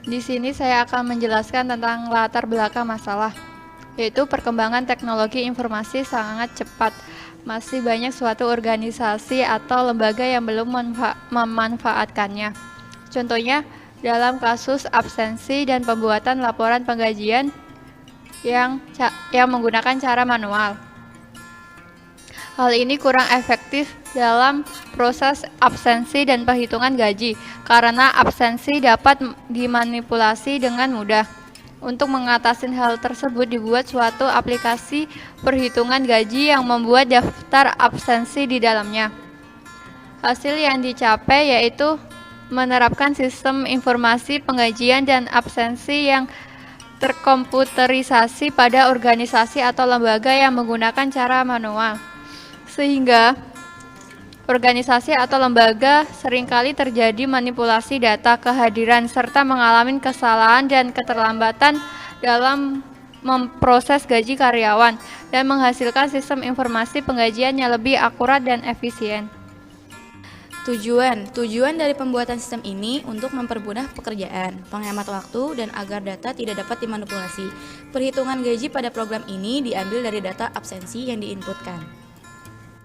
Di sini saya akan menjelaskan tentang latar belakang masalah, yaitu perkembangan teknologi informasi sangat cepat. Masih banyak suatu organisasi atau lembaga yang belum memanfaatkannya. Contohnya, dalam kasus absensi dan pembuatan laporan penggajian yang menggunakan cara manual. Hal ini kurang efektif dalam proses absensi dan perhitungan gaji, karena absensi dapat dimanipulasi dengan mudah. Untuk mengatasi hal tersebut dibuat suatu aplikasi perhitungan gaji yang membuat daftar absensi di dalamnya. Hasil yang dicapai yaitu menerapkan sistem informasi penggajian dan absensi yang terkomputerisasi pada organisasi atau lembaga yang menggunakan cara manual. Sehingga organisasi atau lembaga seringkali terjadi manipulasi data kehadiran serta mengalami kesalahan dan keterlambatan dalam memproses gaji karyawan dan menghasilkan sistem informasi penggajian yang lebih akurat dan efisien. Tujuan dari pembuatan sistem ini untuk mempermudah pekerjaan, penghemat waktu, dan agar data tidak dapat dimanipulasi. Perhitungan gaji pada program ini diambil dari data absensi yang diinputkan.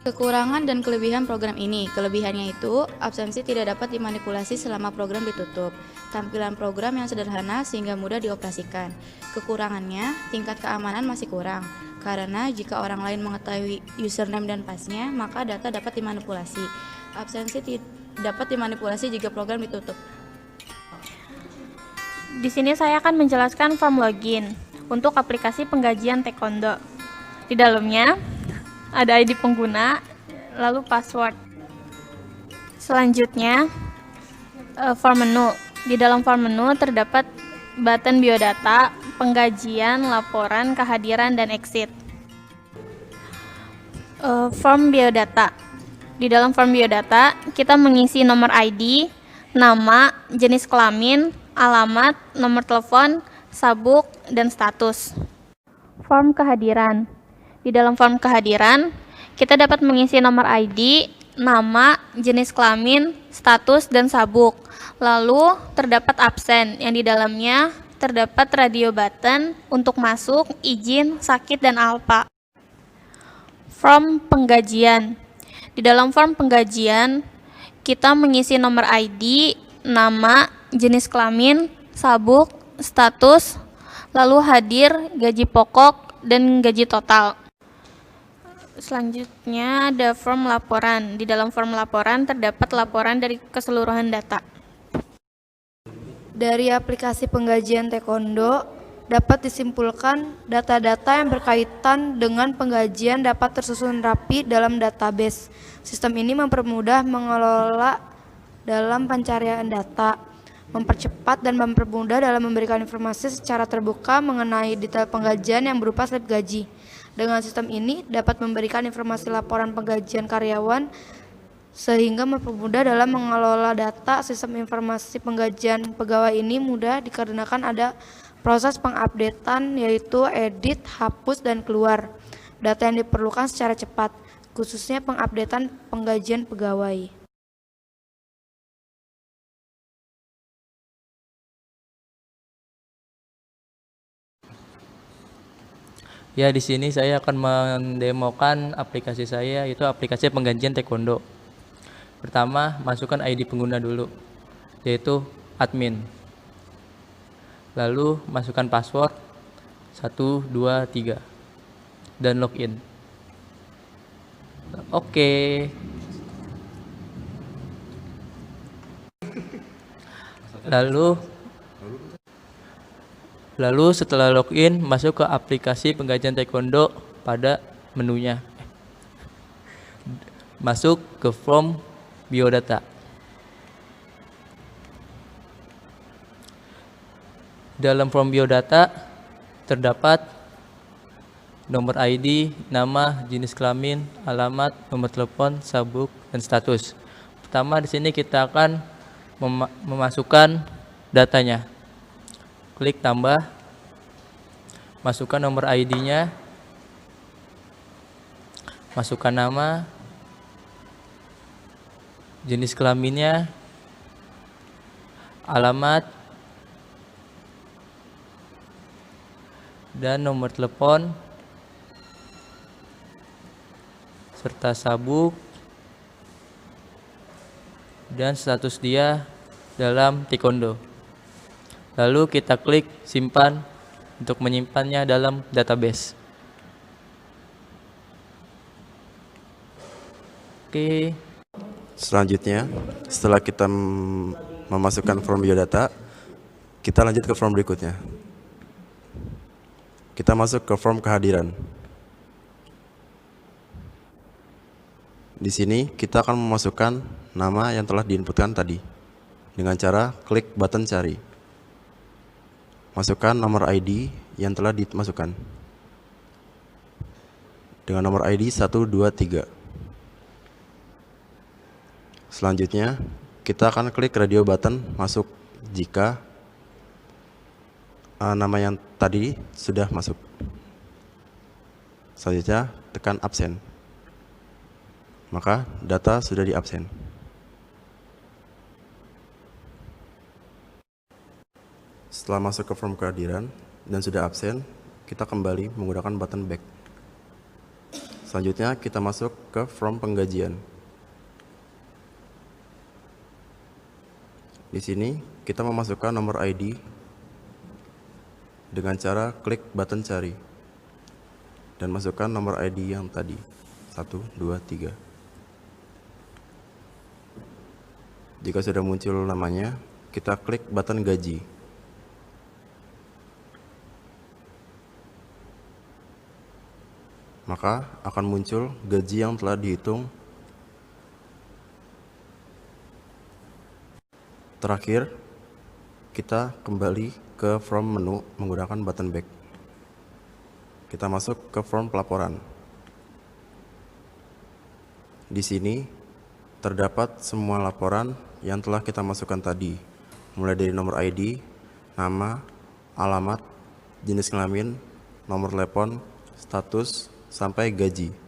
Kekurangan dan kelebihan program ini. Kelebihannya itu, absensi tidak dapat dimanipulasi selama program ditutup. Tampilan program yang sederhana sehingga mudah dioperasikan. Kekurangannya, tingkat keamanan masih kurang. Karena jika orang lain mengetahui username dan passnya, maka data dapat dimanipulasi. Absensi dapat dimanipulasi jika program ditutup. Di sini saya akan menjelaskan form login untuk aplikasi penggajian Taekwondo. Di dalamnya ada ID pengguna, lalu password. Selanjutnya, form menu. Di dalam form menu terdapat button biodata, penggajian, laporan, kehadiran, dan exit. Form biodata. Di dalam form biodata, kita mengisi nomor ID, nama, jenis kelamin, alamat, nomor telepon, sabuk, dan status. Form kehadiran. Di dalam form kehadiran, kita dapat mengisi nomor ID, nama, jenis kelamin, status, dan sabuk. Lalu terdapat absen yang di dalamnya terdapat radio button untuk masuk, izin, sakit, dan alpa. Form penggajian. Di dalam form penggajian, kita mengisi nomor ID, nama, jenis kelamin, sabuk, status, lalu hadir, gaji pokok, dan gaji total. Selanjutnya ada form laporan. Di dalam form laporan terdapat laporan dari keseluruhan data. Dari aplikasi penggajian Taekwondo dapat disimpulkan data-data yang berkaitan dengan penggajian dapat tersusun rapi dalam database. Sistem ini mempermudah mengelola dalam pencarian data, mempercepat dan mempermudah dalam memberikan informasi secara terbuka mengenai detail penggajian yang berupa slip gaji. Dengan sistem ini dapat memberikan informasi laporan penggajian karyawan sehingga mempermudah dalam mengelola data. Sistem informasi penggajian pegawai ini mudah dikarenakan ada proses pengupdatean yaitu edit, hapus, dan keluar data yang diperlukan secara cepat, khususnya pengupdatean penggajian pegawai. Ya, di sini saya akan mendemokan aplikasi saya, yaitu aplikasi penggajian Taekwondo. Pertama, masukkan ID pengguna dulu, yaitu admin. Lalu masukkan password 1, 2, 3 dan login. Oke. Lalu setelah login, masuk ke aplikasi penggajian Taekwondo pada menunya. Masuk ke form biodata. Dalam form biodata terdapat nomor ID, nama, jenis kelamin, alamat, nomor telepon, sabuk, dan status. Pertama di sini kita akan memasukkan datanya. Klik tambah, masukkan nomor ID-nya, masukkan nama, jenis kelaminnya, alamat, dan nomor telepon serta sabuk dan status dia dalam taekwondo. Lalu kita klik simpan untuk menyimpannya dalam database. Oke. Selanjutnya, setelah kita memasukkan form biodata, kita lanjut ke form berikutnya. Kita masuk ke form kehadiran. Di sini kita akan memasukkan nama yang telah diinputkan tadi dengan cara klik button cari. Masukkan nomor ID yang telah dimasukkan dengan nomor ID 123. Selanjutnya, kita akan klik radio button masuk jika nama yang tadi sudah masuk. Selanjutnya, tekan absen. Maka data sudah di absen. Setelah masuk ke form kehadiran dan sudah absen, kita kembali menggunakan button back. Selanjutnya kita masuk ke form penggajian. Di sini kita memasukkan nomor ID dengan cara klik button cari dan masukkan nomor ID yang tadi 1, 2, 3. Jika sudah muncul namanya, kita klik button gaji. Maka akan muncul gaji yang telah dihitung. Terakhir, kita kembali ke form menu menggunakan button back. Kita masuk ke form pelaporan. Di sini terdapat semua laporan yang telah kita masukkan tadi, mulai dari nomor ID, nama, alamat, jenis kelamin, nomor telepon, status, sampai gaji.